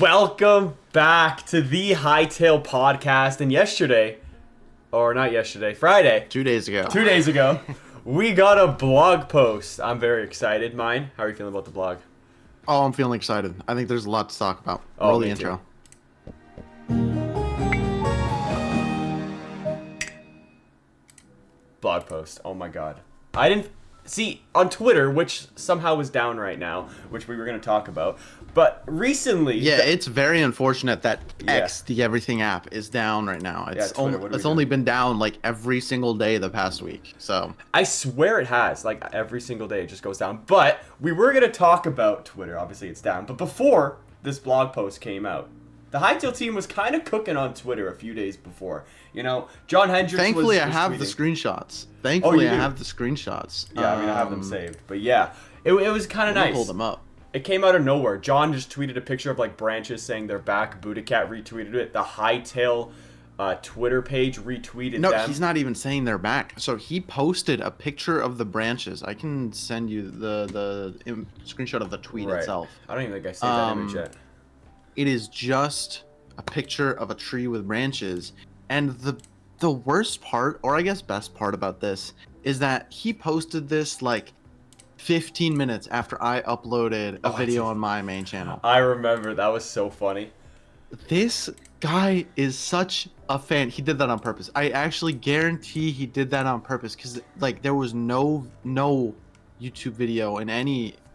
Welcome back to the Hytale podcast. And yesterday, or not yesterday, Friday, 2 days ago. 2 days ago, we got a blog post. I'm very excited. Myne, how are you feeling about the blog? Oh, I'm feeling excited. I think there's a lot to talk about. Oh, Roll the me intro. Blog post. Oh my god. I didn't see on Twitter, which somehow is down right now, which we were going to talk about. But recently, Yeah, it's very unfortunate that Yeah. X, the everything app, is down right now. It's Twitter, what are we it's only doing? been down like every single day the past week. So I swear it has. Like every single day it just goes down. But we were going to talk about Twitter. Obviously it's down. But before this blog post came out, the Hytale team was kind of cooking on Twitter a few days before. You know, John Hendricks thankfully, was I have tweeting. the screenshots. Thankfully, you I do? have the screenshots. Yeah, I mean, I have them saved. But yeah, it was kind of I'll nice. pull them up. It came out of nowhere. John just tweeted a picture of like branches saying they're back. Buddha retweeted it. The Hytale Twitter page retweeted No, them. he's not even saying they're back. So he posted a picture of the branches. I can send you the screenshot of the tweet Right. itself. I don't even think I saved that image yet. It is just a picture of a tree with branches, and the worst part, or I guess best part about this, is that he posted this like 15 minutes after I uploaded a video on my main channel. I remember that was so funny. This guy is such a fan. He did that on purpose. I actually guarantee he did that on purpose, because like there was no YouTube video in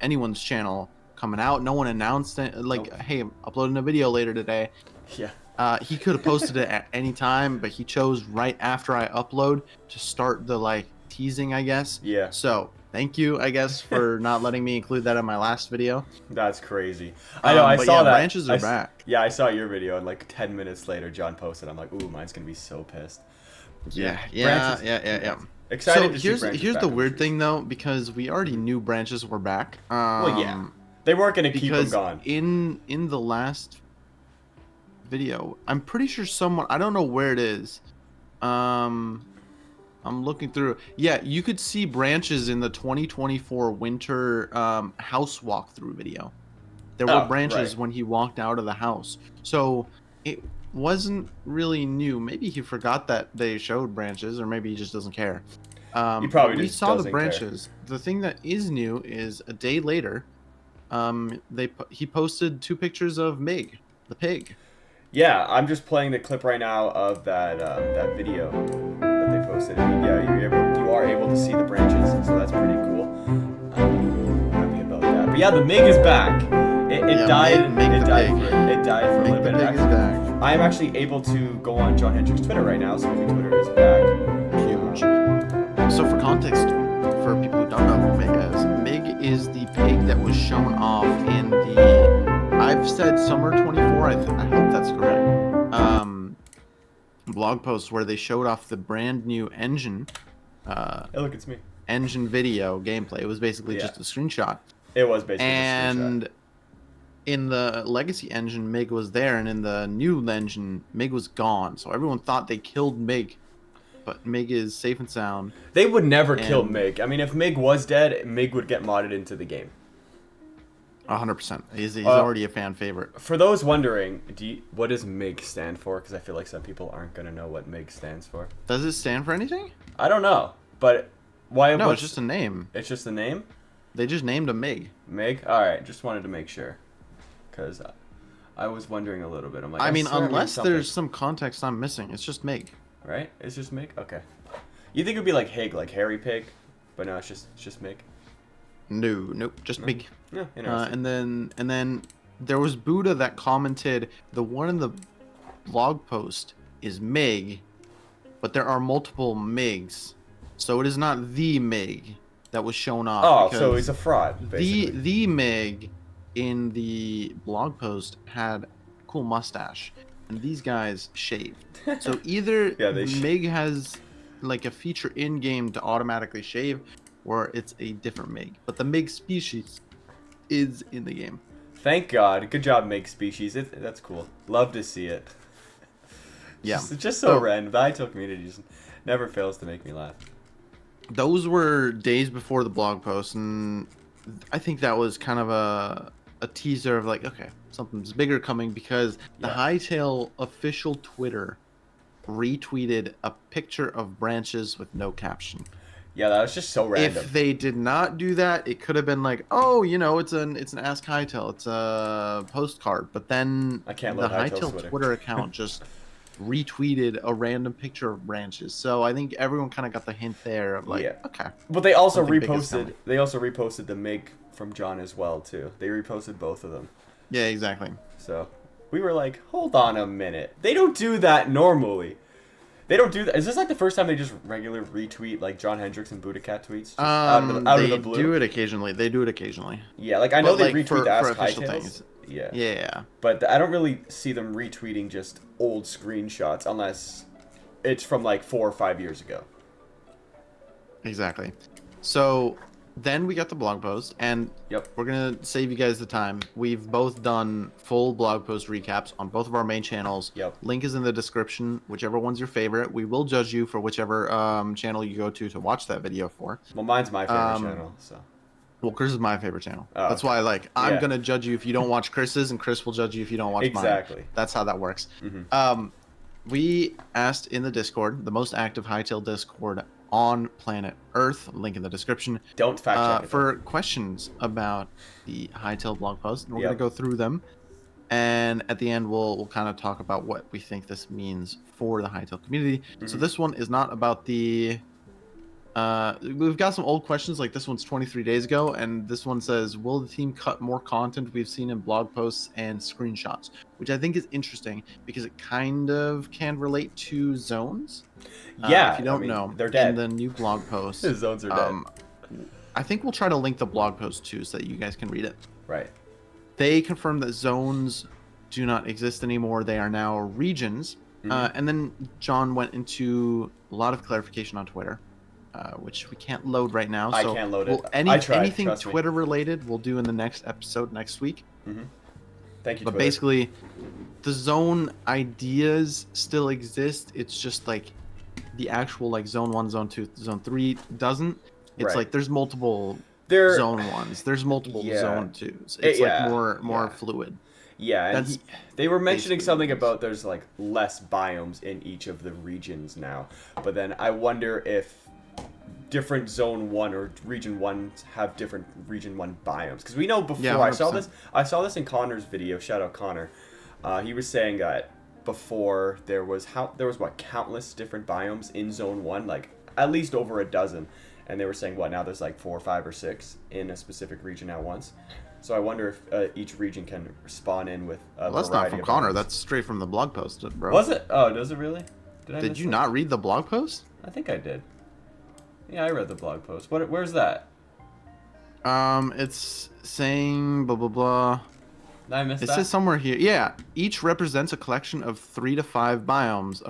anyone's channel coming out. No one announced it. Like, Nope. hey, I'm uploading a video later today. Yeah. He could have posted it at any time, but he chose right after I upload to start the like teasing, I guess. Yeah. So thank you, I guess, for not letting me include that in my last video. That's crazy. I know. I But saw yeah, that. branches are back. Yeah, I saw your video, and like 10 minutes later, John posted. I'm like, ooh, mine's gonna be so pissed. Yeah. Excited So to see branches here's back the on weird trees. thing though, because we already knew branches were back. Well, yeah, they weren't gonna keep them Because gone. in the last video, I'm pretty sure someone, I don't know where it is. I'm looking through. Yeah, you could see branches in the 2024 winter house walkthrough video. There were Oh, branches right. when he walked out of the house. So it wasn't really new. Maybe he forgot that they showed branches, or maybe he just doesn't care. He probably we just saw the doesn't care. branches. The thing that is new is a day later, he posted 2 pictures of Mig, the pig. Yeah, I'm just playing the clip right now of that video that they posted. Yeah, you are able to see the branches, so that's pretty cool. I'm happy about that. But yeah, the Mig is back. It Yeah, died. Mig It the died. pig. It died for a Mig little the bit. pig is back. I am actually able to go on John Hendricks' Twitter right now, so maybe Twitter is back. Huge. So for context, for people who don't know who Mig is the pig that was shown off in the, I've said summer 24, I hope that's correct, blog post where they showed off the brand new engine, Hey, look, it's me. engine video gameplay. It was basically Yeah. just a screenshot. It was basically just a screenshot. And in the legacy engine, Mig was there, and in the new engine, Mig was gone. So everyone thought they killed Mig, but Mig is safe and sound. They would never kill And- Mig. I mean, if Mig was dead, Mig would get modded into the game. 100%. He's already a fan favorite. For those wondering, what does MIG stand for? Because I feel like some people aren't going to know what MIG stands for. Does it stand for anything? I don't know, but why? No, it's just a name. It's just a name? They just named him Mig. MIG? Alright, just wanted to make sure. Because I was wondering a little bit. I'm like, I mean, swear I unless something. there's some context I'm missing, it's just Mig. Right? It's just MIG? Okay. You think it would be like Hig, like Hairy Pig? But no, it's just MIG. No, nope, just Mig. Yeah, interesting. And then there was Buddha that commented, the one in the blog post is Mig, but there are multiple Migs, so it is not the Mig that was shown off. Oh, because so he's a fraud, basically. the Mig in the blog post had a cool mustache, and these guys shaved. So either Yeah, they Mig has like a feature in game to automatically shave, or it's a different Mig. But the Mig species is in the game. Thank God. Good job, MIG species. That's cool. Love to see it. Yeah. It's just so random. The Hytale community just never fails to make me laugh. Those were days before the blog post, and I think that was kind of a teaser of like, okay, something's bigger coming, because the Hytale official Twitter retweeted a picture of branches with no caption. Yeah, that was just so random. If they did not do that, it could have been like, oh, it's an Ask Hytale, it's a postcard. But then I can't the load Hytale's Hytale Twitter account just retweeted a random picture of branches. So I think everyone kind of got the hint there of like, okay. But they also something big is coming. reposted the Mig from John as well too. They reposted both of them. Yeah, exactly. So we were like, hold on a minute. They don't do that normally. They don't do that. Is this like the first time they just regular retweet like John Hendricks and Buddha tweets? Just out of the blue? They do it occasionally. Yeah, like I know they like, retweet the Ask official Hytales. things. Yeah. Yeah. But I don't really see them retweeting just old screenshots unless it's from like 4 or 5 years ago. Exactly. So then we got the blog post, and Yep. we're going to save you guys the time. We've both done full blog post recaps on both of our main channels. Yep. Link is in the description, whichever one's your favorite. We will judge you for whichever channel you go to watch that video for. Well, mine's my favorite channel, so. Well, Chris is my favorite channel. Oh, That's why, like, I'm going to judge you if you don't watch Chris's, and Chris will judge you if you don't watch mine. Exactly. That's how that works. We asked in the Discord, the most active Hytale Discord on planet Earth, link in the description. Don't fact check it. For questions about the Hytale blog post, and we're going to go through them. And at the end, we'll kind of talk about what we think this means for the Hytale community. So this one is not about the... we've got some old questions, like this one's 23 days ago, and this one says, will the team cut more content we've seen in blog posts and screenshots? Which I think is interesting, because it kind of can relate to zones. Yeah, if you don't know, they're dead. In the new blog post, The zones are dead. I think we'll try to link the blog post too, so that you guys can read it. Right. They confirmed that zones do not exist anymore. They are now regions. And then John went into a lot of clarification on Twitter. Which we can't load right now. I So can't load it. Anything trust me. Twitter related, we'll do in the next episode next week. Thank you, But Twitter. basically, the zone ideas still exist. It's just like the actual like zone 1, zone 2, zone 3 doesn't. It's Right. like there's multiple zone 1s. There's multiple zone 2s. It's like more fluid. Yeah, and they were mentioning basically something what it is. about there's like less biomes in each of the regions now. But then I wonder if different zone 1 or region 1 have different region 1 biomes, because we know before. Yeah, I 100%. saw this in Connor's video. Shout out Connor. He was saying that before there was countless different biomes in zone 1, like at least over a dozen, and they were saying now there's like 4, 5, or 6 in a specific region at once. So I wonder if each region can spawn in with a Well, that's not variety from of Connor. biomes. That's straight from the blog post, bro. Was it? Oh, does it really? Did you not read the blog post? I think I did. Yeah, I read the blog post. Where's that? It's saying blah blah blah. Did I miss It that? says somewhere here. Yeah, each represents a collection of 3 to 5 biomes,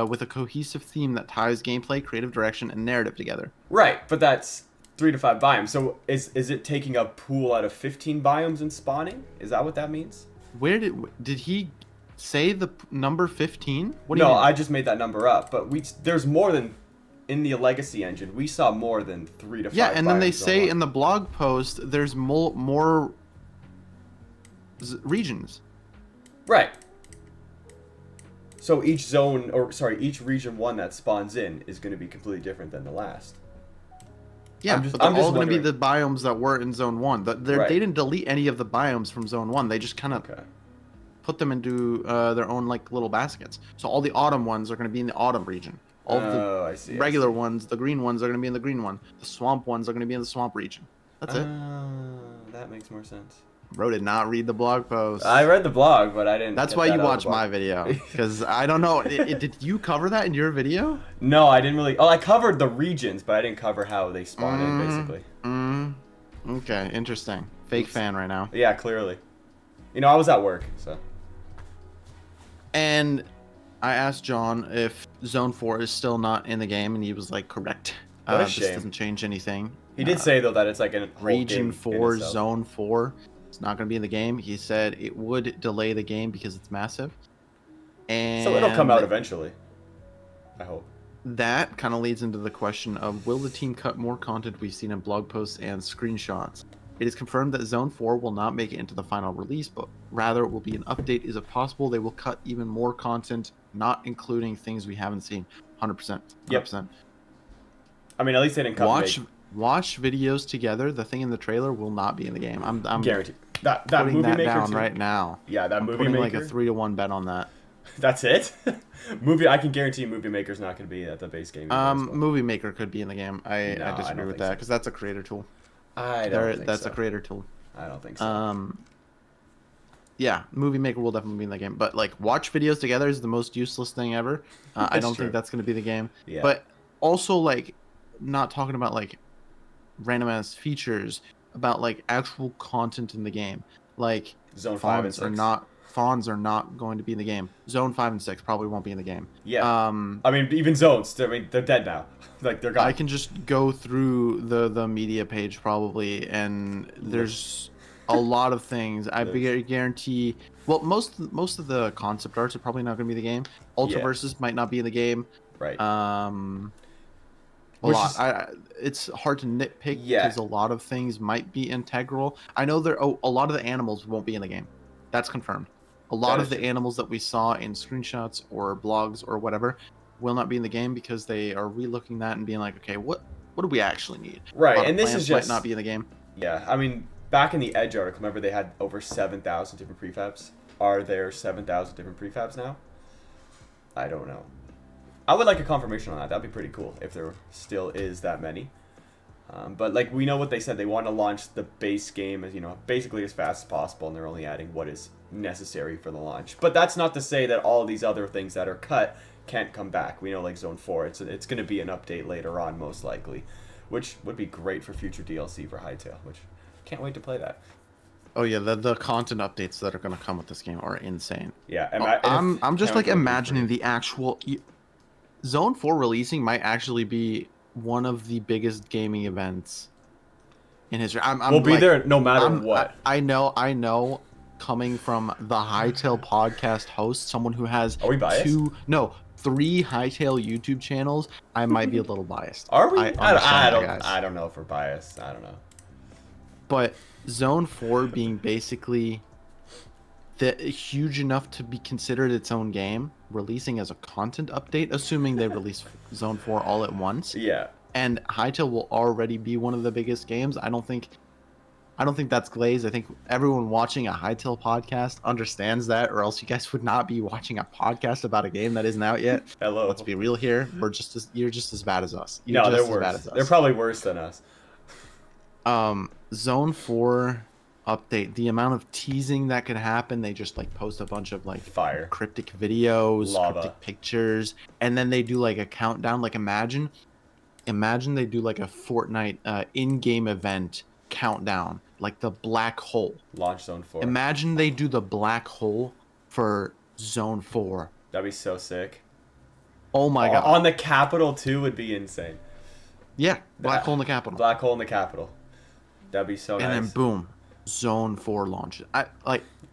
with a cohesive theme that ties gameplay, creative direction, and narrative together. Right, but that's 3 to 5 biomes. So is it taking a pool out of 15 biomes and spawning? Is that what that means? Where did he say the number 15? What do you No, mean? I just made that number up. But there's more than in the Legacy engine. We saw more than 3 to 5. Yeah, and then they biomes say online. in the blog post there's more regions. Right. So each zone, each region 1 that spawns in is going to be completely different than the last. Yeah, I'm just but they're all going to be wondering. the biomes that were in Zone 1. Right. They didn't delete any of the biomes from Zone 1. They just kind of put them into their own like little baskets. So all the autumn ones are going to be in the autumn region. All I see. the regular ones, the green ones, are going to be in the green one. The swamp ones are going to be in the swamp region. That's it. That makes more sense. Bro did not read the blog post. I read the blog, but I didn't. That's get why that you out of the watched blog. my video. Because I don't know. Did you cover that in your video? No, I didn't really. Oh, I covered the regions, but I didn't cover how they spawn in, basically. Okay, interesting. Fake fan right now. Yeah, clearly. You know, I was at work, so. And I asked John if Zone 4 is still not in the game, and he was like, correct. What a this shame. doesn't change anything. He did say, though, that it's like a whole Region game 4, in itself. Zone 4. It's not going to be in the game. He said it would delay the game because it's massive. And So it'll come out eventually. I hope. that kind of leads into the question of, will the team cut more content we've seen in blog posts and screenshots? It is confirmed that Zone 4 will not make it into the final release, but rather it will be an update. Is it possible they will cut even more content, not including things we haven't seen? 100%. 100%. Yep. I mean, at least they didn't cut Watch videos together. The thing in the trailer will not be in the game. I'm guaranteed. That putting movie that maker down too. right now. Yeah, that I'm movie putting maker. like a 3-1 bet on that. That's it. I can guarantee Movie Maker's not going to be at the base game. Well. Movie Maker could be in the game. I disagree with that because that's a creator tool. That's a creator tool. I don't think so. Yeah, Movie Maker will definitely be in the game, but like watch videos together is the most useless thing ever. I don't think that's going to be the game. Yeah. But also like not talking about like random ass features, about like actual content in the game. Like Zone 5 and 6 Fawns are not going to be in the game. Zone 5 and 6 probably won't be in the game. Yeah. I mean, even Zones. I mean, they're dead now. Like they're gone. I can just go through the media page probably, and there's a lot of things. I guarantee. Well, most of the concept arts are probably not going to be in the game. Ultraverses might not be in the game. Right. It's hard to nitpick because a lot of things might be integral. I know a lot of the animals won't be in the game. That's confirmed. A lot of the animals that we saw in screenshots or blogs or whatever will not be in the game because they are relooking that and being like, okay, what do we actually need? Right, and this is just might not be in the game. Yeah, I mean, back in the Edge article, remember they had over 7,000 different prefabs. Are there 7,000 different prefabs now? I don't know. I would like a confirmation on that. That'd be pretty cool if there still is that many. But like we know what they said, they want to launch the base game as basically as fast as possible, and they're only adding what is necessary for the launch. But that's not to say that all these other things that are cut can't come back. We know like Zone 4, it's going to be an update later on most likely, which would be great for future DLC for Hytale, which can't wait to play that. Oh yeah, the content updates that are going to come with this game are insane. Yeah, I'm just like imagining the actual Zone 4 releasing might actually be one of the biggest gaming events in history. We'll be there no matter what. I know. Coming from the Hytale podcast host, someone who has Are we biased? 3 Hytale YouTube channels, I might be a little biased. Are we? I don't know if we're biased. I don't know. But Zone 4 being basically huge enough to be considered its own game, releasing as a content update, assuming they release Zone 4 all at once. Yeah. And Hytale will already be one of the biggest games. I don't think that's glazed. I think everyone watching a Hytale podcast understands that, or else you guys would not be watching a podcast about a game that isn't out yet. Hello. Let's be real here. You're just as bad as us. No, they're worse. They're probably worse than us. Zone 4 update, the amount of teasing that could happen, they just like post a bunch of like fire cryptic videos, lava, cryptic pictures, and then they do like a countdown. Like imagine they do like a Fortnite in-game event countdown, like the black hole launch Zone 4. Imagine they do the black hole for Zone 4. That'd be so sick. Oh my god, on the Capitol too would be insane. Yeah, black hole in the Capitol. Black hole in the Capitol. That'd be so nice. And then boom, Zone 4 launches.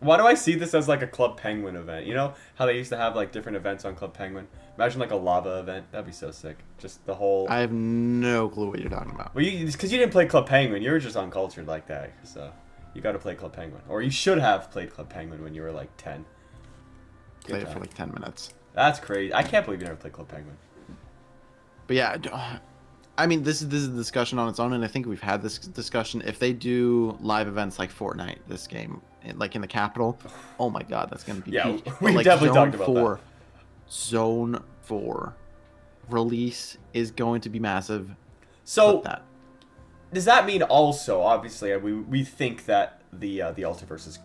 Why do I see this as like a Club Penguin event? You know how they used to have like different events on Club Penguin? Imagine like a lava event. That'd be so sick. Just the whole... I have no clue what you're talking about. Well, because you didn't play Club Penguin. You were just uncultured like that. So you got to play Club Penguin. Or you should have played Club Penguin when you were like 10. Played it for like 10 minutes. That's crazy. I can't believe you never played Club Penguin. But yeah... I mean, this is a discussion on its own, and I think we've had this discussion. If they do live events like Fortnite, this game, like in the Capitol, oh my god, that's going to be peak. We definitely talked about that. Zone 4 release is going to be massive. So, does that mean also, obviously, we think that the Ultiverse is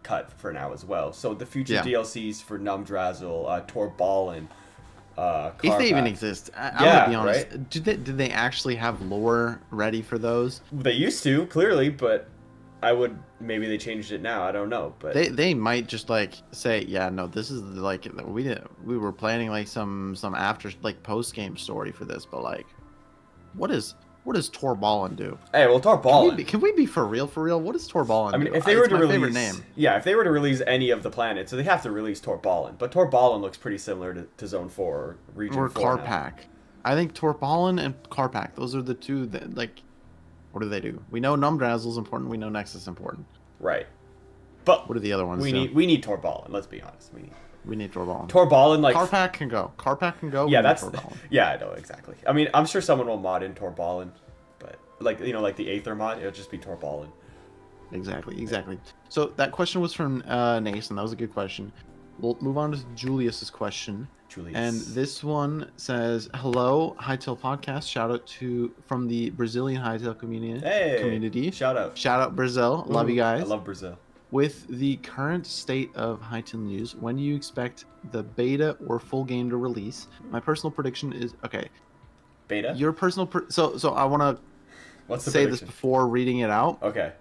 cut for now as well. So the future DLCs for Numdrazzle, Torballen, if they even exist, I'm gonna be honest. Right? Did they actually have lore ready for those? They used to, clearly, but maybe they changed it now. I don't know, but they might just like say, yeah, no, this is like we were planning like some after like post game story for this, but like, what does Torballen do? Hey, well, Torballen. Can we be for real? What does Torballen do? I mean, if they were to release, favorite name. Yeah, if they were to release any of the planets, so they have to release Torballen. But Torballen looks pretty similar to Zone 4 or Region 4 Karpak. I think Torballen and Karpak. Those are the two that like. What do they do? We know Numdrazzle is important. We know Nexus is important. Right. But what are the other ones? We need Torballen. Let's be honest. We need Torballen. Torballen, like Carpack can go. Carpack can go. Yeah, that's yeah. I know exactly. I mean, I'm sure someone will mod in Torballen, but like like the Aether mod, it'll just be Torballen. Exactly. So that question was from Nason. That was a good question. We'll move on to Julius's question. And this one says, "Hello, Hytale podcast. Shout out from the Brazilian Hytale community. Shout out Brazil. Love you guys. I love Brazil. With the current state of Hytale news, when do you expect the beta or full game to release? My personal prediction is okay. Beta. Your personal so I want to say this before reading it out. Okay.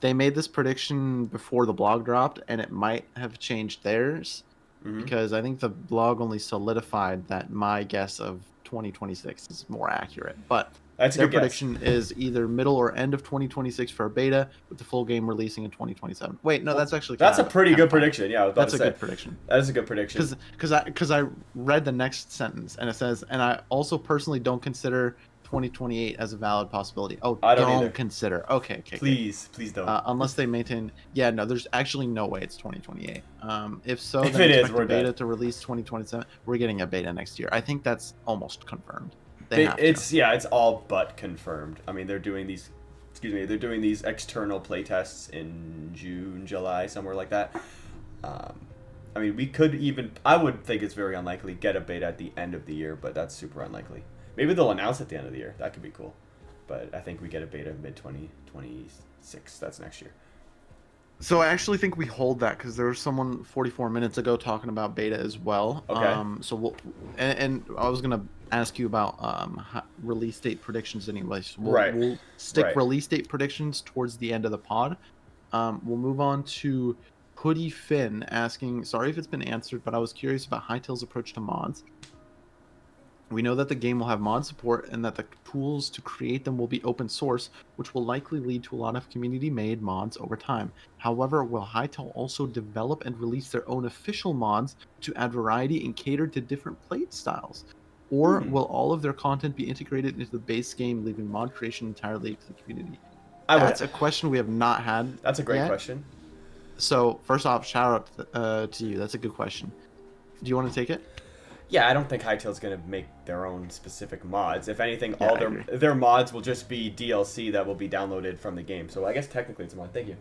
They made this prediction before the blog dropped, and it might have changed theirs because I think the blog only solidified that my guess of 2026 is more accurate. But their prediction is either middle or end of 2026 for a beta, with the full game releasing in 2027. Wait, no, that's actually a pretty good prediction. Yeah, that's a good prediction. That is a good prediction. Because I read the next sentence and it says, and I also personally don't consider 2028 as a valid possibility. Oh, I don't consider. Okay. Please don't. Unless they maintain. Yeah, no, there's actually no way it's 2028. If so, if then it is, we're beta dead. to release 2027. We're getting a beta next year. I think that's almost confirmed. It's all but confirmed. I mean, they're doing these external playtests in June, July, somewhere like that. I mean, we could I would think it's very unlikely get a beta at the end of the year, but that's super unlikely. Maybe they'll announce at the end of the year. That could be cool. But I think we get a beta mid-2026. That's next year. So I actually think we hold that because there was someone 44 minutes ago talking about beta as well. Okay. So we'll and I was gonna ask you about release date predictions anyway. So we'll stick release date predictions towards the end of the pod. We'll move on to Hoodie Finn asking, sorry if it's been answered, but I was curious about Hytale's approach to mods. We know that the game will have mod support and that the tools to create them will be open source, which will likely lead to a lot of community-made mods over time. However, will Hytale also develop and release their own official mods to add variety and cater to different play styles? Or will all of their content be integrated into the base game, leaving mod creation entirely to the community? That's a question we have not had. That's a great question. So, first off, shout out to you. That's a good question. Do you want to take it? Yeah, I don't think Hytale's going to make their own specific mods. If anything, all their mods will just be DLC that will be downloaded from the game. So I guess technically it's a mod. Thank you.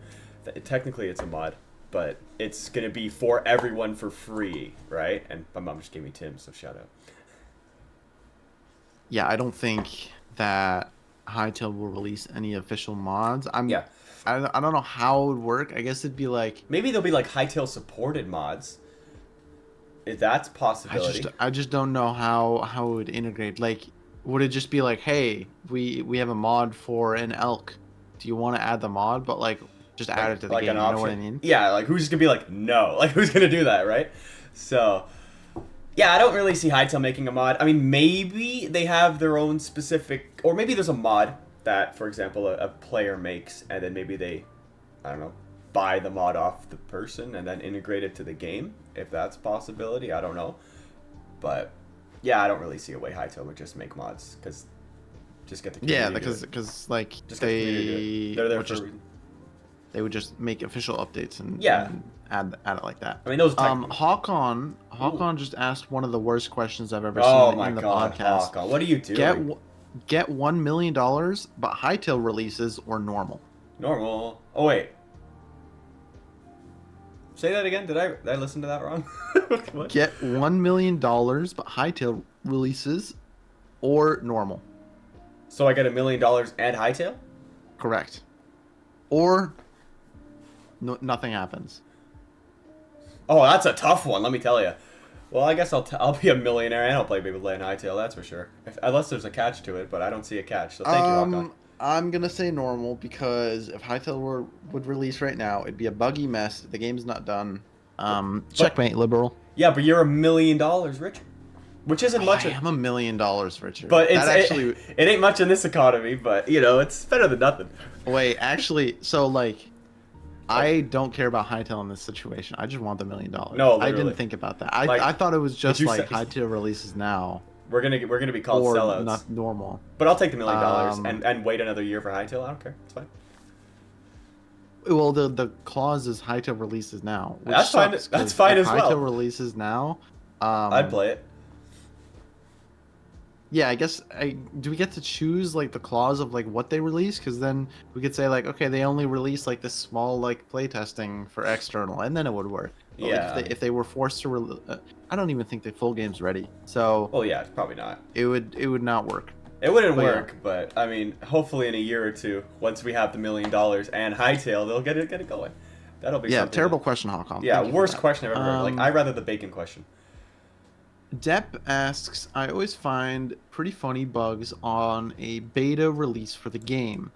Technically it's a mod, but it's going to be for everyone for free, right? And my mom just gave me Tim, so shout out. Yeah, I don't think that Hytale will release any official mods. I don't know how it would work. I guess it'd be like... Maybe there'll be like Hytale supported mods. If that's a possibility. I just don't know how it would integrate. Like, would it just be like, hey, we have a mod for an elk. Do you want to add the mod? But like, just add it to the game. You know what I mean? Yeah, like who's just gonna be like, no? Like who's gonna do that, right? So, yeah, I don't really see Hytale making a mod. I mean, maybe they have their own specific, or maybe there's a mod that, for example, a player makes, and then maybe they, I don't know, buy the mod off the person and then integrate it to the game. If that's a possibility, I don't know. But yeah, I don't really see a way Hytale would just make mods because just get the community. Yeah, because like they're there for they would just make official updates and add it like that. I mean, those Hawkon just asked one of the worst questions I've ever seen in the podcast. Hawkon, what are you doing? Get $1 million, but Hytale releases or normal. Normal. Oh wait. Say that again. Did I listen to that wrong? What? Get $1 million, but Hytale releases or normal. So I get $1 million and Hytale? Correct. Or nothing happens. Oh, that's a tough one. Let me tell you. Well, I guess I'll be a millionaire and I'll play Beyblade and Hytale. That's for sure. Unless there's a catch to it, but I don't see a catch. So thank you, Hawkon. I'm going to say normal because if Hytale would release right now, it'd be a buggy mess. The game's not done. Checkmate, liberal. Yeah, but you're $1 million richer. Which isn't much. I am $1 million richer. But it ain't much in this economy, but, it's better than nothing. Wait, actually, so, like, I don't care about Hytale in this situation. I just want the $1 million. No, literally. I didn't think about that. I thought it was just like Hytale releases now. we're gonna be called or sellouts. not normal. But I'll take the $1 million and wait another year for Hytale. I don't care. It's fine. Well, the clause is Hytale releases now. Which That's fine. sucks, That's 'cause fine if as well. Hytale releases now. I'd play it. Yeah, I guess. Do we get to choose like the clause of like what they release? Because then we could say like, okay, they only release like this small like playtesting for external, and then it would work. But, Yeah. Like, if they were forced to, I don't even think the full game's ready. So. Well, yeah, probably not. It would not work. It wouldn't But yeah. work, but I mean, hopefully in a year or two, once we have the $1 million and Hytale, they'll get it going. That'll be something. Terrible question, Hawcom. Yeah, Thank you for worst that. question I've ever heard. Like, I'd rather the bacon question. Depp asks, I always find pretty funny bugs on a beta release for the game.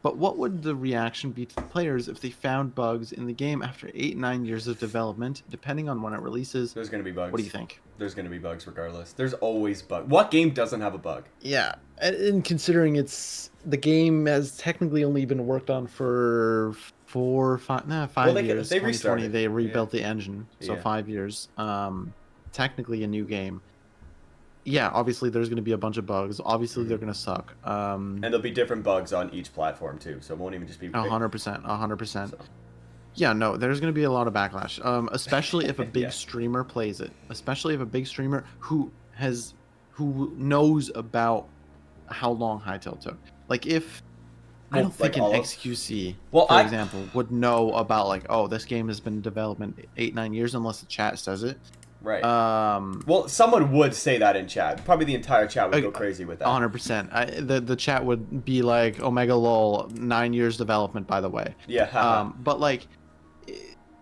But what would the reaction be to the players if they found bugs in the game after 8-9 years of development, depending on when it releases? There's gonna be bugs. What do you think? There's gonna be bugs regardless. There's always bugs. What game doesn't have a bug? Yeah, and considering the game has technically only been worked on for 5 years. They 2020, restarted. they rebuilt the engine, so Yeah. 5 years. Technically a new game. Yeah, obviously there's going to be a bunch of bugs. Obviously they're going to suck. And there'll be different bugs on each platform too, so it won't even just be 100%. So. Yeah, no, there's going to be a lot of backlash, especially if a big Yeah. streamer plays it. Especially if a big streamer who knows about how long Hytale took. Like if I don't think an XQC, for example, would know about like, oh, this game has been in development 8-9 years unless the chat says it. Right. Well, someone would say that in chat. Probably the entire chat would go crazy with that. 100%. The chat would be like, Omega lol, 9 years development, by the way. Yeah. But like,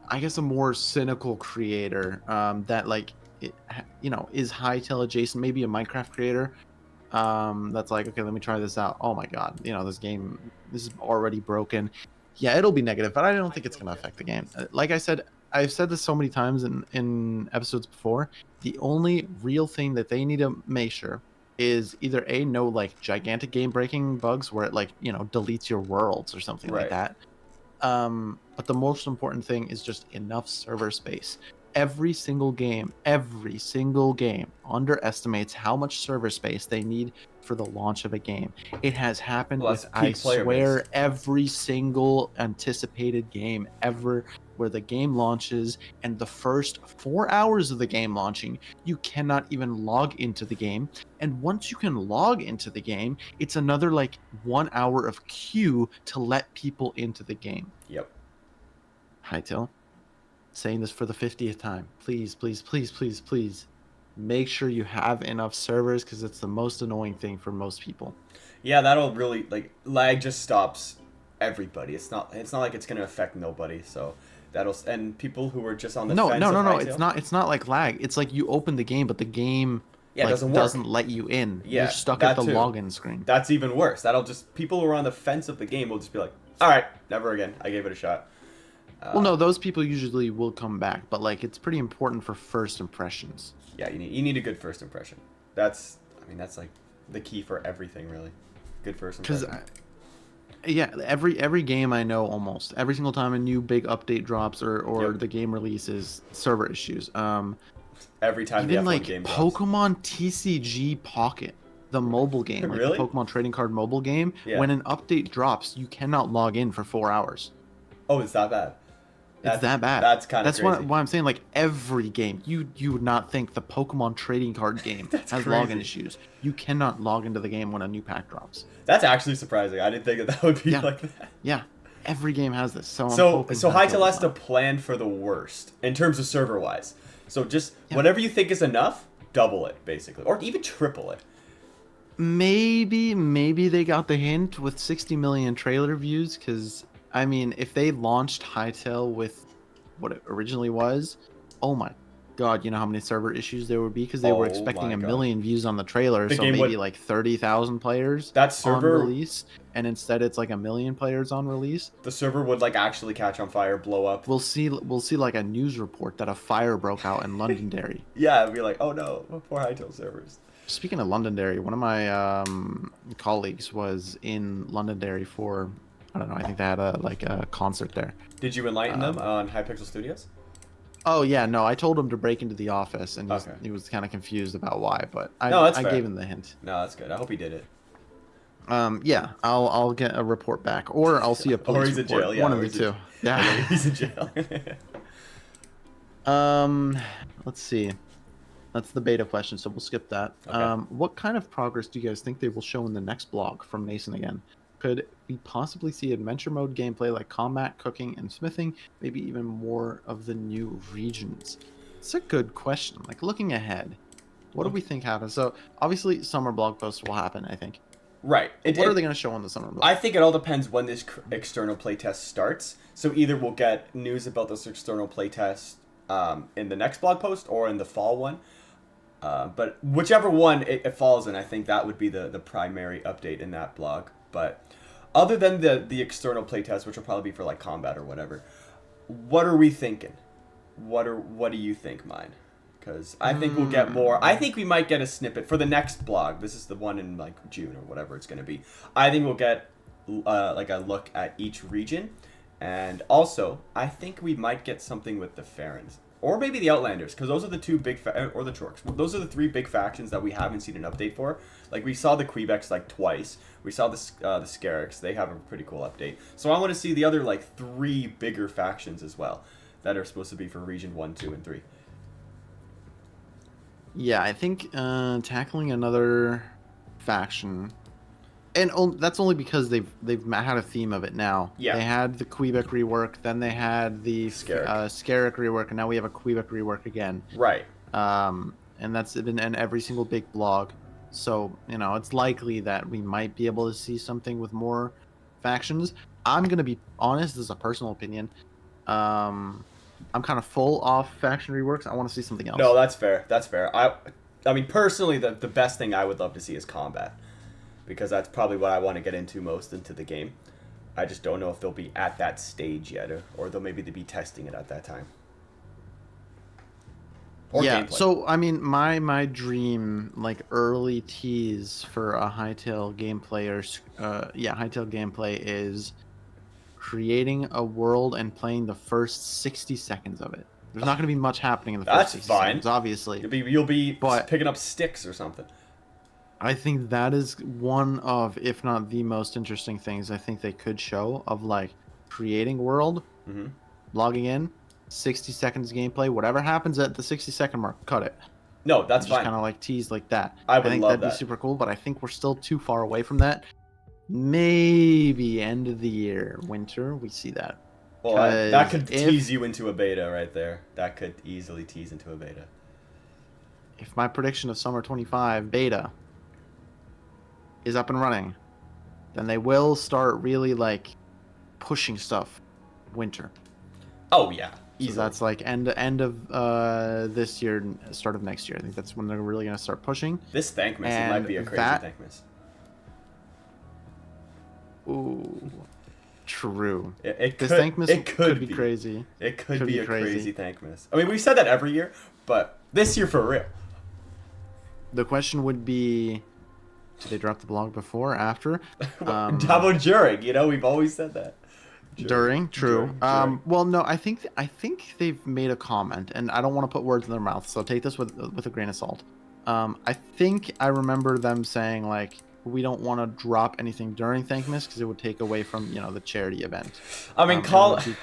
I guess a more cynical creator that like, is Hytale adjacent, maybe a Minecraft creator. That's like, okay, let me try this out. Oh my god, this is already broken. Yeah, it'll be negative, but I don't think it's gonna affect the game. Like I said, I've said this so many times in episodes before. The only real thing that they need to make sure is either no like gigantic game breaking bugs where it like deletes your worlds or something like that. But the most important thing is just enough server space. Every single game underestimates how much server space they need for the launch of a game. It has happened with, I swear, every single anticipated game ever, where the game launches and the first 4 hours of the game launching, you cannot even log into the game. And once you can log into the game, it's another like 1 hour of queue to let people into the game. Yep. Hytale, saying this for the 50th time. Please, make sure you have enough servers, because it's the most annoying thing for most people. Yeah, that'll really lag just stops everybody. It's not like it's gonna affect nobody. So and people who are just on the fence. No. It's not like lag. It's like you open the game, but the game doesn't let you in. Yeah, you're stuck at the login screen. That's even worse. That'll just people who are on the fence of the game will just be like, all right, never again. I gave it a shot. Well, no, those people usually will come back, but like it's pretty important for first impressions. Yeah, you need a good first impression. That's like the key for everything, really. Good first impression. Every game I know, almost every single time a new big update drops or the game releases, server issues. Every time even the F1 like game drops. Pokemon TCG Pocket, the mobile game, like really? the Pokemon trading card mobile game, when an update drops, you cannot log in for 4 hours. Oh, it's that bad. It's that bad. That's kind of crazy. Why I'm saying like every game. You would not think the Pokemon trading card game has login issues. You cannot log into the game when a new pack drops. That's actually surprising. I didn't think that would be like that. Yeah, every game has this. So Hytale has to plan for the worst in terms of server wise. So just whatever you think is enough, double it basically, or even triple it. Maybe they got the hint with 60 million trailer views, because I mean, if they launched Hytale with what it originally was, oh my god, you know how many server issues there would be, because they were expecting a million views on the trailer, so maybe like 30,000 players on release, and instead it's like 1 million players on release. The server would like actually catch on fire, blow up. We'll see like a news report that a fire broke out in Londonderry. Yeah, it'd be like, oh no, poor Hytale servers. Speaking of Londonderry, one of my colleagues was in Londonderry for, I don't know, I think they had a concert there. Did you enlighten them on Hypixel Studios? Oh yeah, no, I told him to break into the office, and Okay. he was kind of confused about why, but No, that's I fair. gave him the hint. No, that's good. I hope he did it. Yeah, I'll get a report back, or I'll see a Or police he's in report. jail. Yeah, One of or the he's two. okay, Yeah. he's in jail. Um, let's see. That's the beta question, so we'll skip that. Okay. What kind of progress do you guys think they will show in the next blog from Mason again? Could we possibly see adventure mode gameplay like combat, cooking, and smithing? Maybe even more of the new regions? It's a good question. Like looking ahead, what do we think happens? So obviously, summer blog posts will happen. I think. Right. But what are they going to show on the summer blog? I think it all depends when this external playtest starts. So either we'll get news about this external playtest in the next blog post or in the fall one. But whichever one it falls in, I think that would be the primary update in that blog. But other than the external playtest, which will probably be for like combat or whatever, what are we thinking? What do you think, Myne? Because I think we'll get more. I think we might get a snippet for the next blog. This is the one in like June or whatever it's going to be. I think we'll get like a look at each region. And also, I think we might get something with the Farrens. Or maybe the Outlanders, because those are the two big, or the Chorks. Those are the three big factions that we haven't seen an update for. Like, we saw the Quebecs, like, twice. We saw the Scarricks. They have a pretty cool update. So I want to see the other, like, three bigger factions as well that are supposed to be for Region 1, 2, and 3. Yeah, I think tackling another faction, and that's only because they've had a theme of it now. Yeah. They had the Quebec rework, then they had the Scarrick rework, and now we have a Quebec rework again. Right. And that's in every single big blog. So it's likely that we might be able to see something with more factions. I'm gonna be honest, this is a personal opinion. I'm kind of full off faction reworks. I want to see something else. No, that's fair. That's fair. I mean, personally, the best thing I would love to see is combat. Because that's probably what I want to get into most into the game. I just don't know if they'll be at that stage yet, or they'll maybe be testing it at that time. Or gameplay. So I mean, my dream, like early tease for a Hytale gameplay Hytale gameplay is creating a world and playing the first 60 seconds of it. There's not going to be much happening in the first 60 seconds, obviously. You'll be picking up sticks or something. I think that is one of, if not the most interesting things I think they could show of like creating world, logging in, 60 seconds gameplay, whatever happens at the 60-second mark, cut it. No, that's fine. Just kind of like tease like that. I think that'd be super cool, but I think we're still too far away from that. Maybe end of the year, winter, we see that. Well, that could tease you into a beta right there. That could easily tease into a beta. If my prediction of summer 25 beta is up and running, then they will start really like pushing stuff winter. Oh yeah, easily. So that's like end of this year, start of next year. I think that's when they're really gonna start pushing. This Thankmas, it might be a crazy Thankmas. Ooh, true. It could be crazy. It could be a crazy Thankmas. I mean, we've said that every year, but this year for real. The question would be, did they drop the blog before or after? How about during? We've always said that. During, true. During. Well, no, I think they've made a comment, and I don't want to put words in their mouth, so take this with a grain of salt. I think I remember them saying like, we don't want to drop anything during Thankmas because it would take away from the charity event. I mean,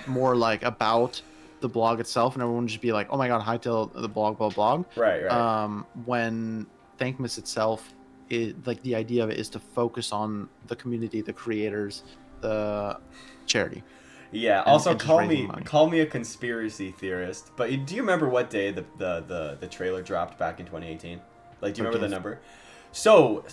more like about the blog itself, and everyone would just be like, oh my god, Hytale the blog, blog. Right. When Thankmas itself, like the idea of it is to focus on the community, the creators, the charity. Yeah. Also, call me a conspiracy theorist, but do you remember what day the trailer dropped back in 2018? Like, do you remember the number? So,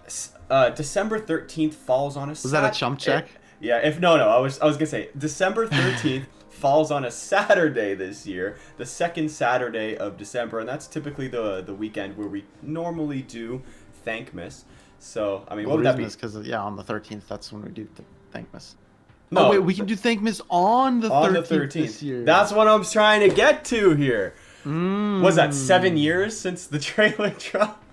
December 13th falls on a. Was that a chump check? I was gonna say December 13th. falls on a Saturday this year, the second Saturday of December, and that's typically the weekend where we normally do Thankmas. So, I mean, what would that be? Because on the 13th, that's when we do Thankmas. No, oh, wait, we can do Thankmas on the 13th this year. That's what I'm trying to get to here. Was that 7 years since the trailer dropped?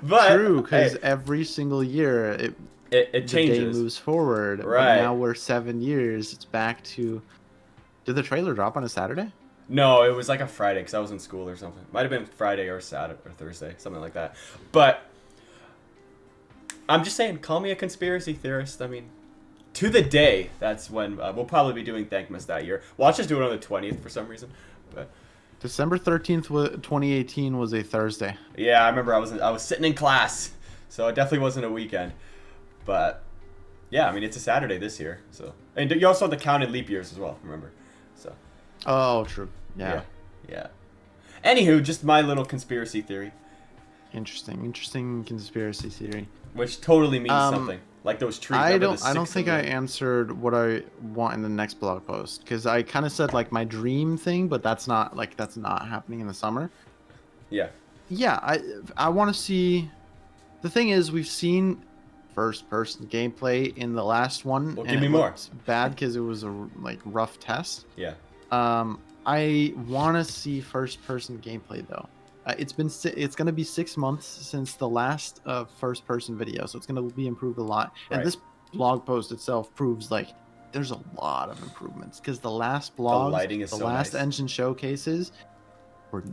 But true, because every single year it changes. The day moves forward. Right. But now we're 7 years. It's back to. Did the trailer drop on a Saturday? No, it was like a Friday because I was in school or something. Might have been Friday or Saturday or Thursday, something like that. But I'm just saying, call me a conspiracy theorist. I mean, to the day, that's when we'll probably be doing Thankmas that year. Watch us do it on the 20th for some reason. But December 13th, 2018 was a Thursday. yeah, I remember I was sitting in class, so it definitely wasn't a weekend. But yeah, I mean, it's a Saturday this year. So, and you also have to count in leap years as well, remember? So. Oh, true. Yeah. Yeah. Anywho, just my little conspiracy theory. Interesting conspiracy theory. Which totally means something. Like those trees. I don't think I answered what I want in the next blog post, because I kind of said like my dream thing, but that's not happening in the summer. Yeah. Yeah, I want to see. The thing is, we've seen first-person gameplay in the last one. Well, and give me it more. looked bad because it was a rough test. Yeah. I want to see first-person gameplay though. It's going to be 6 months since the last first-person video, so it's going to be improved a lot. Right. And this blog post itself proves like there's a lot of improvements, because the last blogs, the last nice. engine showcases were.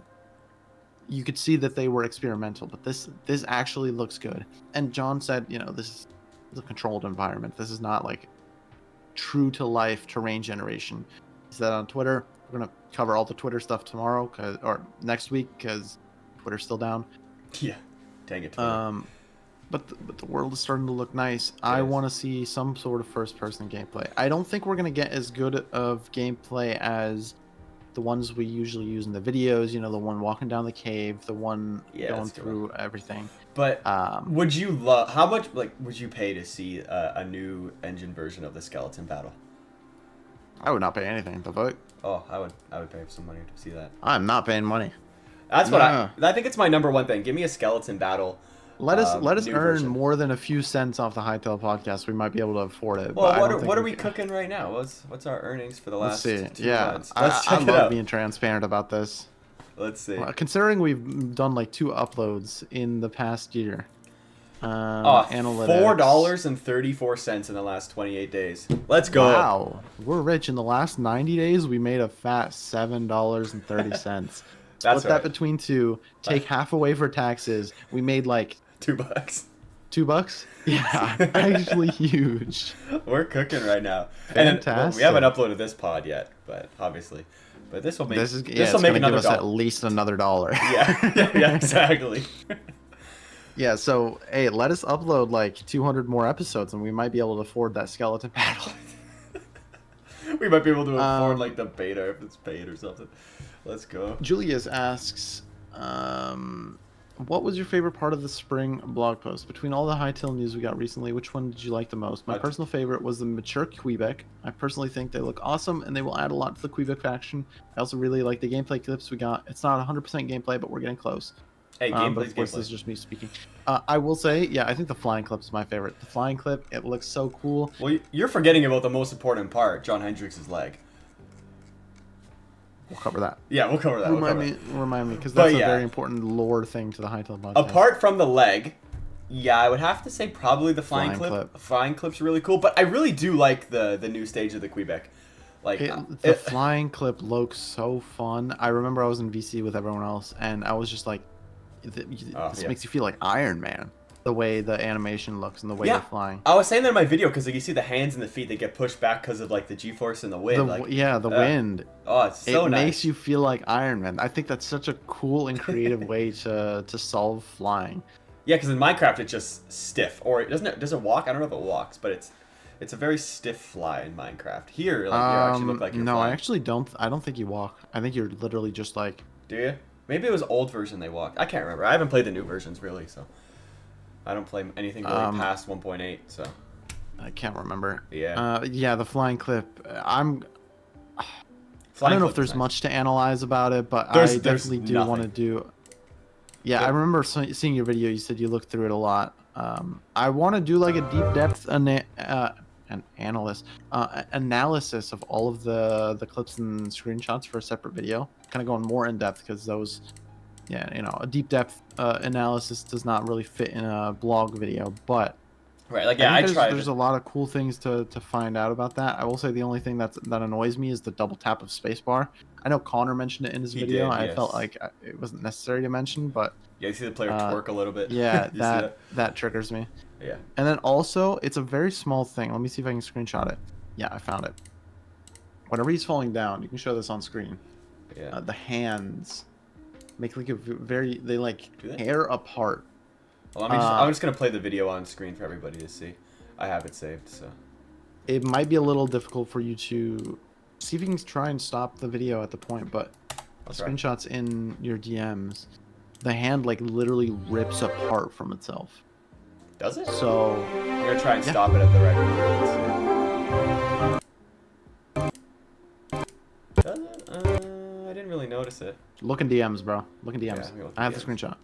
You could see that they were experimental, but this actually looks good. And John said, this is a controlled environment. This is not like true to life terrain generation. He said on Twitter, we're gonna cover all the Twitter stuff tomorrow or next week because Twitter's still down. Yeah, dang it. Twitter. But the world is starting to look nice. I want to see some sort of first-person gameplay. I don't think we're gonna get as good of gameplay as the ones we usually use in the videos, the one walking down the cave, the one going through everything. But would you love? How much would you pay to see a new engine version of the skeleton battle? I would not pay anything. The fuck? Oh, I would pay some money to see that. I'm not paying money. That's what I think it's my number one thing. Give me a skeleton battle. Let us earn version. more than a few cents off the Hytale podcast. We might be able to afford it. Well, what are we cooking right now? What's our earnings for the last 2 months? Let's check it out. I love being transparent about this. Let's see. Considering we've done like 2 uploads in the past year. $4.34 in the last 28 days. Let's go. Wow, we're rich. In the last 90 days, we made a fat $7.30. Split that between 2. Take half away for taxes. We made like $2. $2? Yeah, actually huge. We're cooking right now. Fantastic. And we haven't uploaded this pod yet, but obviously. But this will make this will make give another us at least another $1. Yeah, exactly. Yeah, so hey, let us upload like 200 more episodes, and we might be able to afford that skeleton battle. We might be able to afford like the beta if it's paid or something. Let's go. Julius asks, what was your favorite part of the spring blog post? Between all the Hytale news we got recently, which one did you like the most? My personal favorite was the mature Quebec. I personally think they look awesome, and they will add a lot to the Quebec faction. I also really like the gameplay clips we got. It's not 100% gameplay, but we're getting close. Hey, but of course, this is just me speaking. I will say, yeah, I think the flying clip is my favorite. The flying clip, it looks so cool. Well, you're forgetting about the most important part, John Hendricks' leg. We'll cover that. Yeah, we'll cover that. Remind me, because that's a very important lore thing to the Hytale podcast. Apart from the leg, yeah, I would have to say probably the flying clip. The flying clip's really cool, but I really do like the new stage of the Quebec. Like the flying clip looks so fun. I remember I was in VC with everyone else, and I was just like, this makes you feel like Iron Man. The way the animation looks and the way they're flying. I was saying that in my video because you see the hands and the feet, they get pushed back because of like the G-force and the wind. The wind. Oh, it's so nice. It makes you feel like Iron Man. I think that's such a cool and creative way to solve flying. Yeah, because in Minecraft it's just stiff, or does it walk? I don't know if it walks, but it's a very stiff fly in Minecraft. Here, you actually look like you're flying. I actually don't. I don't think you walk. I think you're literally just like. Do you? Maybe it was old version they walked. I can't remember. I haven't played the new versions really, so. I don't play anything really past 1.8, so. I can't remember. Yeah. The flying clip. I don't know if there's much to analyze about it, but I definitely do want to do. Yeah, I remember seeing your video. You said you looked through it a lot. I want to do like a deep depth analysis of all of the clips and screenshots for a separate video. Kind of going more in depth because those. Yeah, a deep depth analysis does not really fit in a blog video, but I tried. There's a lot of cool things to find out about that. I will say the only thing that annoys me is the double tap of spacebar. I know Connor mentioned it in his He video. did, I felt yes. like it wasn't necessary to mention, but Yeah, you see the player twerk a little bit. yeah, You see that? that triggers me. Yeah. And then also, it's a very small thing. Let me see if I can screenshot it. Yeah, I found it. Whenever he's falling down, you can show this on screen. Yeah. The hands make like a very, they like Do they? hair apart. Well, I'm just gonna play the video on screen for everybody to see. I have it saved, so. It might be a little difficult for you to see if you can try and stop the video at the point, but I'll try. screenshots in your DMs, the hand like literally rips apart from itself. Does it? So I'm gonna try and stop it at the right moment. Does it? I didn't really notice it. look in DMs, bro. Look in DMs. Yeah, let me look in I have the DMs. screenshot.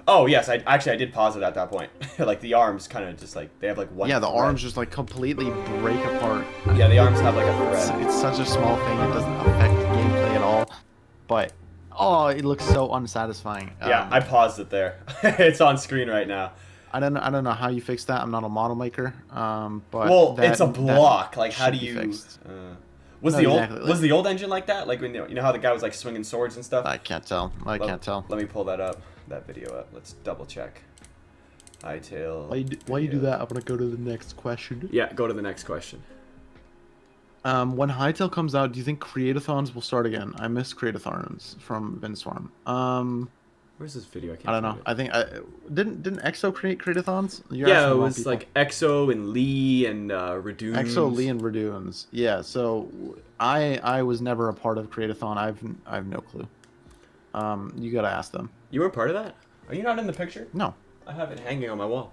Oh yes, I did pause it at that point. Like the arms kind of just like they have like one. Yeah, the thread. arms just like completely break apart. Yeah, the arms have like a It's, thread. it's such a small thing. It doesn't affect gameplay at all. But oh, it looks so unsatisfying. Yeah, I paused it there. It's on screen right now. I don't know how you fix that. I'm not a model maker. But Well, that, it's a block. that Like how do should be you? fixed. Was No, the old exactly. was the old engine like that? Like when you know how the guy was like swinging swords and stuff. I can't tell. I can't tell. Let me pull that video up. Let's double check. Hytale. While you do that, I'm gonna go to the next question. Yeah, go to the next question. When Hytale comes out, do you think creatathons will start again? I miss creatathons from Vinswarm. Where's this video? I don't know. I think didn't EXO create creatathons? You're Yeah, asking it the wrong was people. like EXO and Lee and Redunes. EXO, Lee, and Redunes. Yeah. So I was never a part of creatathon. I have no clue. You gotta ask them. You were part of that? Are you not in the picture? No. I have it hanging on my wall.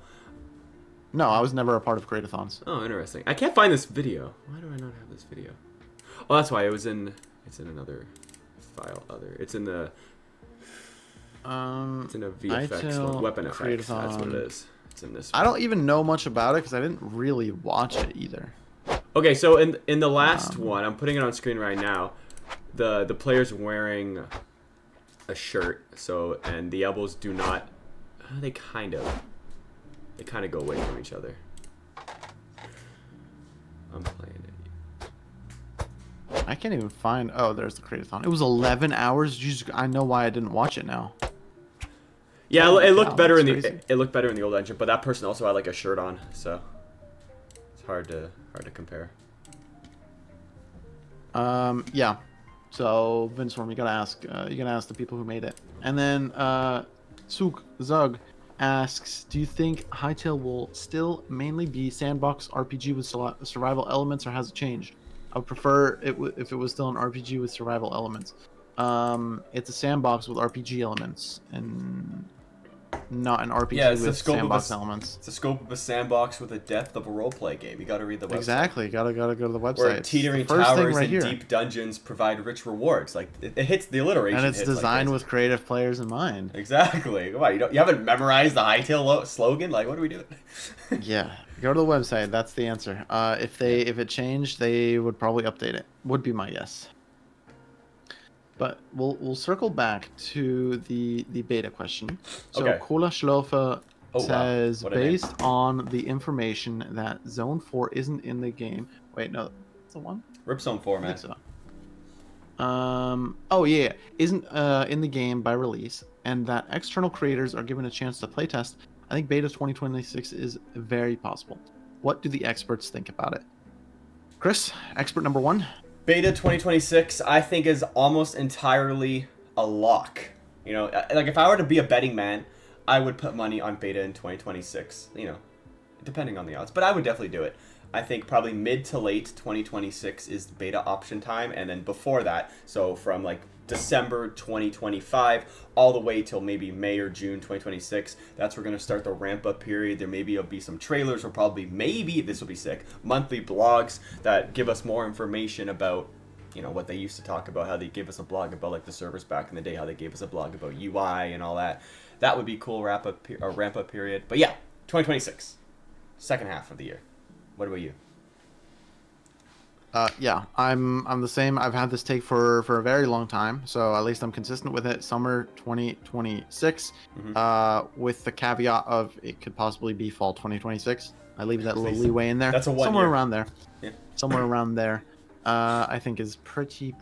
No, I was never a part of creatathons. Oh, interesting. I can't find this video. Why do I not have this video? Oh, that's why it's in another file. It's in the it's in a VFX Hytale weapon effects. That's what it Creatathon. is. It's in this. I don't even know much about it because I didn't really watch it either. Okay, so in the last one, I'm putting it on screen right now. The player's wearing a shirt, so and the elbows do not. They kind of go away from each other. I'm playing it. I can't even find. Oh, there's the creatathon. It was 11 hours. I know why I didn't watch it now. Yeah, Holy it looked cow, better in that's the crazy. it looked better in the old engine, but that person also had like a shirt on, so it's hard to compare. Yeah. So Vinswarm, you gotta ask the people who made it. And then Zug asks, do you think Hytale will still mainly be sandbox RPG with survival elements, or has it changed? I would prefer it if it was still an RPG with survival elements. It's a sandbox with RPG elements and not an RPG Yeah, it's the with scope of sandbox a- elements. It's the scope of a sandbox with a depth of a roleplay game. You got to read the website. Exactly. Gotta go to the website. Where It's teetering the first thing towers right and here. deep dungeons provide rich rewards. Like it hits the alliteration. And it's hits like designed this. with creative players in mind. Exactly. Why you haven't memorized the Hytale slogan? Like what are we doing? Yeah, go to the website. That's the answer. If it changed, they would probably update it. Would be my guess. But we'll circle back to the beta question. So Okay. Cola Schlofe Oh, wow. says, What a name. based on the information that Zone 4 isn't in the game. Wait, no, that's the one. Rip Zone 4, I man. think so. Oh yeah, isn't in the game by release, and that external creators are given a chance to playtest. I think beta 2026 is very possible. What do the experts think about it? Chris, expert number one. Beta 2026, I think, is almost entirely a lock. You know, like if I were to be a betting man, I would put money on beta in 2026. You know, depending on the odds, but I would definitely do it. I think probably mid to late 2026 is beta option time, and then before that, so from like December 2025 all the way till maybe May or June 2026, that's where we're going to start the ramp up period. There maybe will be some trailers, or probably maybe, this will be sick, monthly blogs that give us more information about, you know, what they used to talk about, how they gave us a blog about like the servers back in the day, how they gave us a blog about UI and all that. That would be cool ramp up period. But yeah, 2026, second half of the year. What about you? Yeah, I'm the same. I've had this take for a very long time, so at least I'm consistent with it. Summer 2026, with the caveat of it could possibly be fall 2026. I leave that little leeway in there. That's a 1 somewhere year. around there. Yeah. Somewhere around there. I think is pretty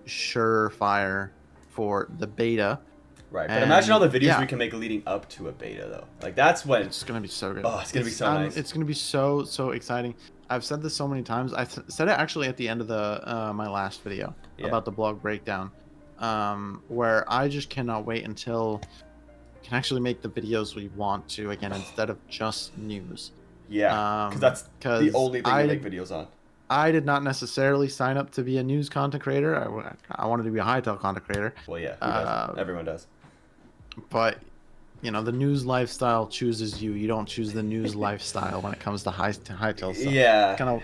surefire for the beta. Right, but imagine all the videos yeah, we can make leading up to a beta, though. Like, that's when... it's gonna be so good. Oh, it's gonna be so nice. It's gonna be so exciting. I've said this so many times. I said it actually at the end of the my last video about the blog breakdown, where I just cannot wait until we can actually make the videos we want to again instead of just news. Yeah, because that's the only thing we make videos on. I did not necessarily sign up to be a news content creator. I wanted to be a Hytale content creator. Well, yeah, who doesn't? Everyone does. But, you know, the news lifestyle chooses you. You don't choose the news lifestyle when it comes to Hytale stuff. Yeah. Kind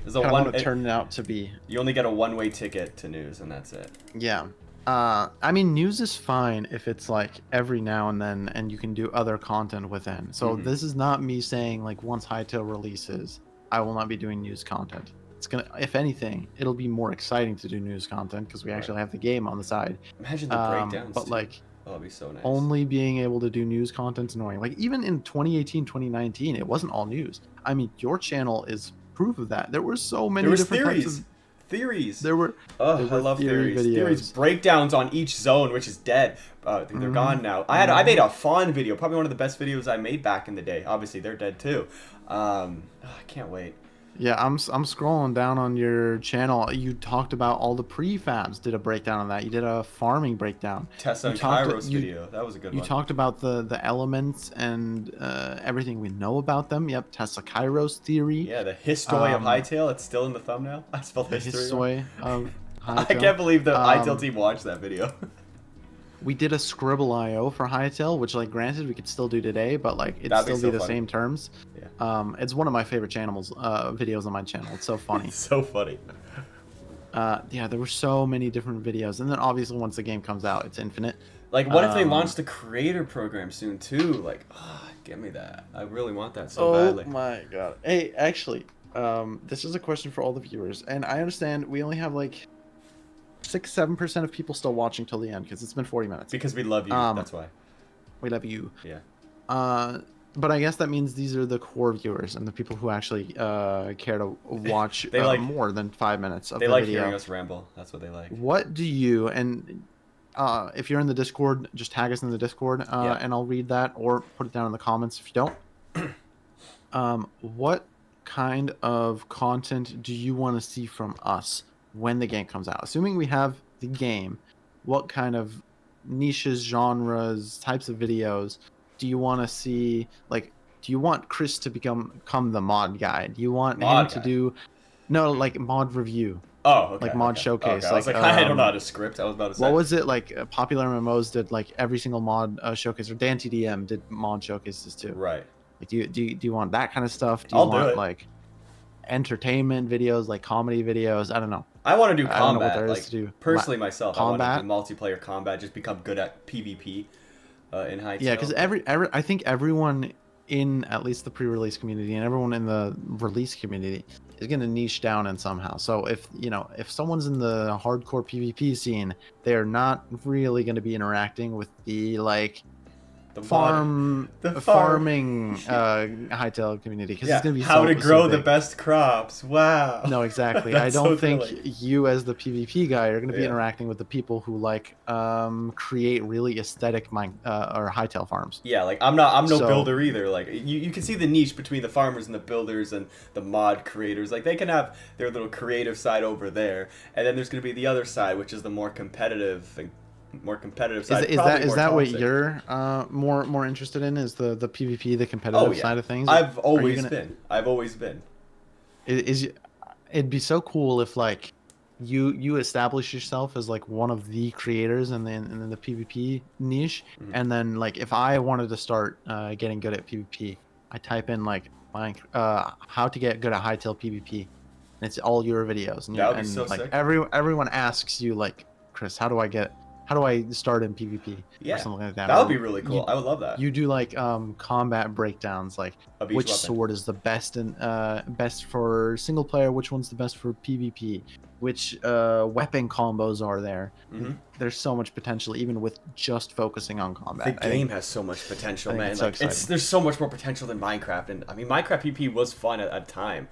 of what it turned out to be. You only get a one-way ticket to news, and that's it. Yeah. I mean, news is fine if it's like every now and then, and you can do other content within. So this is not me saying like once Hytale releases, I will not be doing news content. It's gonna, if anything, it'll be more exciting to do news content because we actually have the game on the side. Imagine the breakdowns. But too. like, oh, that'd be so nice. Only being able to do news content's annoying. Like even in 2018, 2019, it wasn't all news. I mean, your channel is proof of that. There were so many different theories. There were. Oh, I love theories. Theories breakdowns on each zone, which is dead. I think they're gone now. I made a fun video, probably one of the best videos I made back in the day. Obviously, they're dead too. I can't wait. Yeah, I'm scrolling down on your channel. You talked about all the prefabs. Did a breakdown on that. You did a farming breakdown. Tessa and Kairos video. That was a good one. You talked about the elements and everything we know about them. Yep, Tessa Kairos theory. Yeah, the history of Hytale. It's still in the thumbnail. I spelled history. History of Hytale. I can't believe the Hytale team watched that video. We did a Scribble.io for Hytale, which, like, granted, we could still do today, but, like, it'd still be the same terms. Yeah. It's one of my favorite videos on my channel. It's so funny. It's so funny. Yeah, there were so many different videos. And then, obviously, once the game comes out, it's infinite. Like, what if they launched the creator program soon, too? Like, give me that. I really want that so badly. Oh, my God. Hey, actually, this is a question for all the viewers. And I understand we only have, like... 6-7% of people still watching till the end because it's been 40 minutes. Because we love you. That's why. We love you. Yeah. But I guess that means these are the core viewers and the people who actually care to watch more than 5 minutes of the video. They like hearing us ramble. That's what they like. What do you and if you're in the Discord, just tag us in the Discord and I'll read that or put it down in the comments if you don't. What kind of content do you want to see from us when the game comes out? Assuming we have the game, what kind of niches, genres, types of videos do you want to see? Like, do you want Chris to become the mod guy? Do you want him to do mod review? Oh, okay. Like mod showcase. Okay. I was like, I don't know how to script. I was about to say. What was it like? Popular MMOs did like every single mod showcase, or Dan TDM did mod showcases too. Right. Like, do you want that kind of stuff? Do you want like entertainment videos, like comedy videos? I don't know. I want to do combat. I don't know what there is to do. Personally, myself, combat? I want to do multiplayer combat. Just become good at PvP in Hytale. Yeah, because I think everyone in at least the pre-release community and everyone in the release community is going to niche down in somehow. So if someone's in the hardcore PvP scene, they're not really going to be interacting with the farming Hytale community, because it's gonna be how to grow the best crops. Wow. No, exactly. I don't think you as the PvP guy are gonna be interacting with the people who create really aesthetic or Hytale farms. Yeah, like I'm no builder either. Like you can see the niche between the farmers and the builders and the mod creators. Like they can have their little creative side over there, and then there's gonna be the other side, which is the more competitive side. Is that what you're more interested in? Is the PvP, the competitive side of things? I've always been. It'd be so cool if you establish yourself as one of the creators and then the PvP niche, and then if I wanted to start getting good at PvP, I type in how to get good at Hytale PvP, and it's all your videos. And, that would be so sick. Everyone asks you Chris, how do I start in PvP? Yeah, or something like that. That would be really cool. I would love that. You do combat breakdowns, which sword is the best best for single player, which one's the best for PvP, which weapon combos are there. There's so much potential even with just focusing on combat. The game has so much potential, man. There's so much more potential than Minecraft, and I mean Minecraft PvP was fun at a time.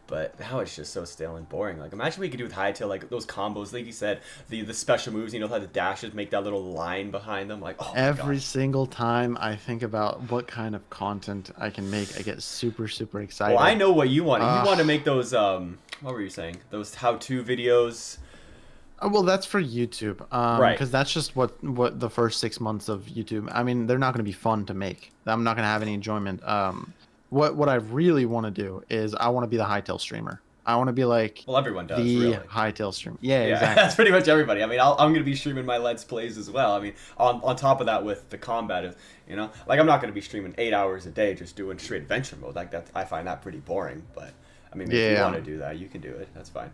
But now it's just so stale and boring. Like, imagine what you could do with Hytale, like those combos, like you said, the special moves, you know, how the dashes make that little line behind them. Like, oh my Every gosh. single time I think about what kind of content I can make, I get super, super excited. Well, I know what you want. You want to make those, what were you saying? Those how-to videos. Well, that's for YouTube, Right. because that's just what the first 6 months of YouTube. I mean, they're not going to be fun to make. I'm not going to have any enjoyment. What I really want to do is I want to be the Hytale streamer. I want to be like Well, everyone does, the really. Hytale streamer. Yeah, Yeah, exactly. that's pretty much everybody. I mean, I'm going to be streaming my Let's Plays as well. I mean, on top of that with the combat, you know? Like, I'm not going to be streaming 8 hours a day just doing straight adventure mode. Like, that, I find that pretty boring. But, I mean, if you want to do that, you can do it. That's fine.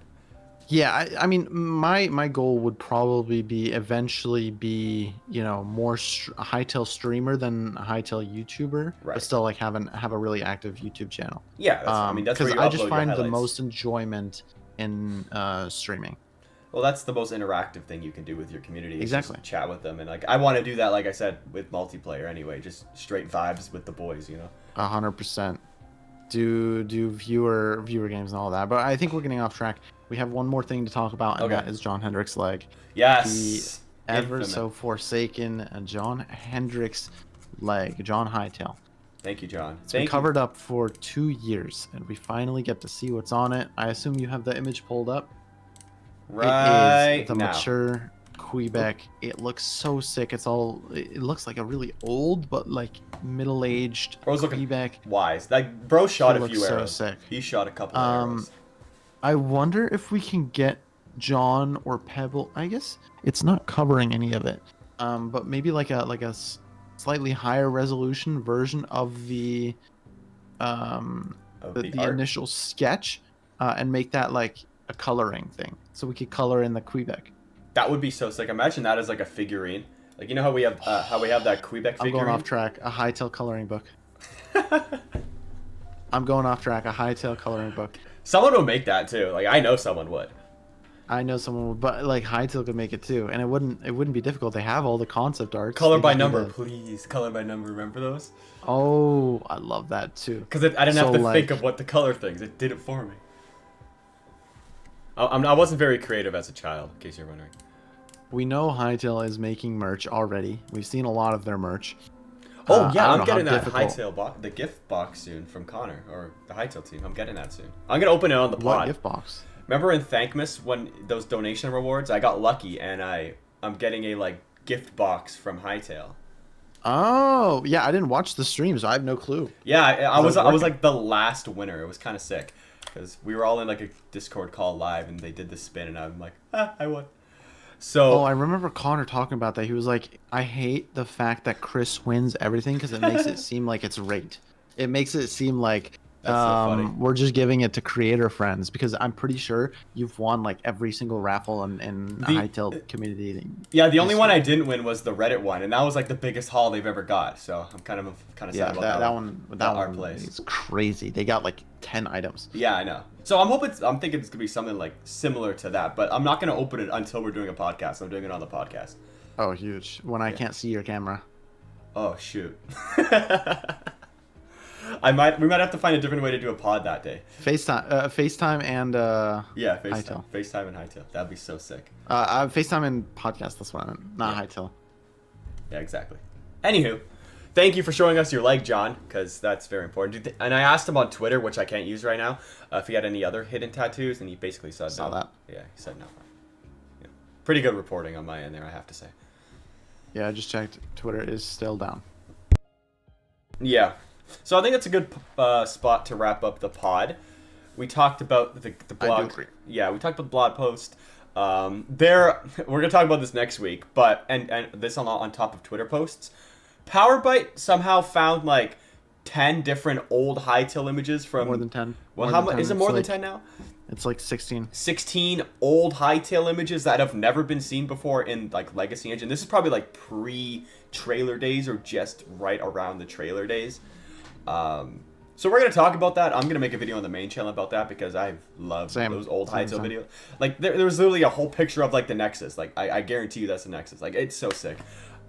Yeah, I mean, my goal would probably be eventually be, you know, more a Hytale streamer than a Hytale YouTuber, Right. but still like have a really active YouTube channel. Yeah, that's, I mean, that's where you I upload just your find the highlights. most enjoyment in streaming. Well, that's the most interactive thing you can do with your community. Is Exactly. just chat with them, and like I want to do that, like I said, with multiplayer anyway. Just straight vibes with the boys, you know. 100%. Do viewer games and all that, but I think we're getting off track. We have one more thing to talk about, and that is John Hendricks' leg. Yes. The ever so forsaken John Hendricks leg, John Hytale. Thank you, John. It's been covered up for 2 years, and we finally get to see what's on it. I assume you have the image pulled up. Right. It is the mature Quebec. It looks so sick. It looks like a really old but like middle-aged Quebec. Wise. Like bro shot a few arrows. So sick. He shot a couple of arrows. I wonder if we can get John or Pebble. I guess it's not covering any of it. But maybe like a slightly higher resolution version of the initial sketch, and make that like a coloring thing, so we could color in the Quebec. That would be so sick. Imagine that as like a figurine. Like, you know how we have that Quebec figurine? I'm going off track. A Hytale coloring book. I'm going off track. A Hytale coloring book. Someone will make that too. Like, I know someone would. I know someone would, but like Hytale could make it too, and it wouldn't be difficult. They have all the concept art. Color by number, please. Color by number. Remember those? Oh, I love that too. Because I didn't have to think of what to color things. It did it for me. I wasn't very creative as a child, in case you're wondering. We know Hytale is making merch already. We've seen a lot of their merch. Oh yeah, I'm getting that Hytale box, the gift box soon from Connor, or the Hytale team. I'm getting that soon. I'm gonna open it on the pod. What gift box? Remember in Thankmas when those donation rewards? I got lucky and I'm getting a like gift box from Hytale. Oh yeah, I didn't watch the stream, so I have no clue. Yeah, I was like the last winner. It was kind of sick because we were all in like a Discord call live and they did the spin and I'm like, I won. So I remember Connor talking about that. He was like, I hate the fact that Chris wins everything because it makes it seem like it's rigged. It makes it seem like we're just giving it to creator friends, because I'm pretty sure you've won like every single raffle in the Hytale community. Yeah, the only one I didn't win was the Reddit one, and that was like the biggest haul they've ever got. So I'm kind of sad about that one. That one is crazy. They got like 10 items. Yeah, I know. So I'm thinking it's gonna be something like similar to that, but I'm not gonna open it until we're doing a podcast. I'm doing it on the podcast. Oh, huge! When I can't see your camera. Oh shoot. We might have to find a different way to do a pod that day. FaceTime and yeah, Hytale. FaceTime and Hytale. That'd be so sick. FaceTime and podcast. That's what I meant. Not Hytale. Yeah, exactly. Anywho, thank you for showing us your leg, John, because that's very important. And I asked him on Twitter, which I can't use right now, if he had any other hidden tattoos, and he basically said no. That. Yeah, he said no. Yeah. Pretty good reporting on my end there, I have to say. Yeah, I just checked. Twitter is still down. Yeah. So I think that's a good spot to wrap up the pod. We talked about the blog. I do agree. Yeah, we talked about the blog post. We're gonna talk about this next week, but and this on top of Twitter posts. Powerbyte somehow found like 10 different old Hytale images from more than 10. Well, how much is it? More than 10 now? It's like 16. 16 old Hytale images that have never been seen before in like Legacy Engine. This is probably like pre-trailer days or just right around the trailer days. So we're gonna talk about that. I'm gonna make a video on the main channel about that because I love those old Hytale videos. Like there was literally a whole picture of like the Nexus. Like I guarantee you that's the Nexus. Like it's so sick.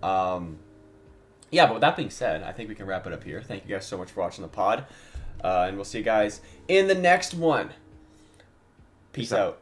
Yeah, but with that being said, I think we can wrap it up here. Thank you guys so much for watching the pod, and we'll see you guys in the next one. Peace out.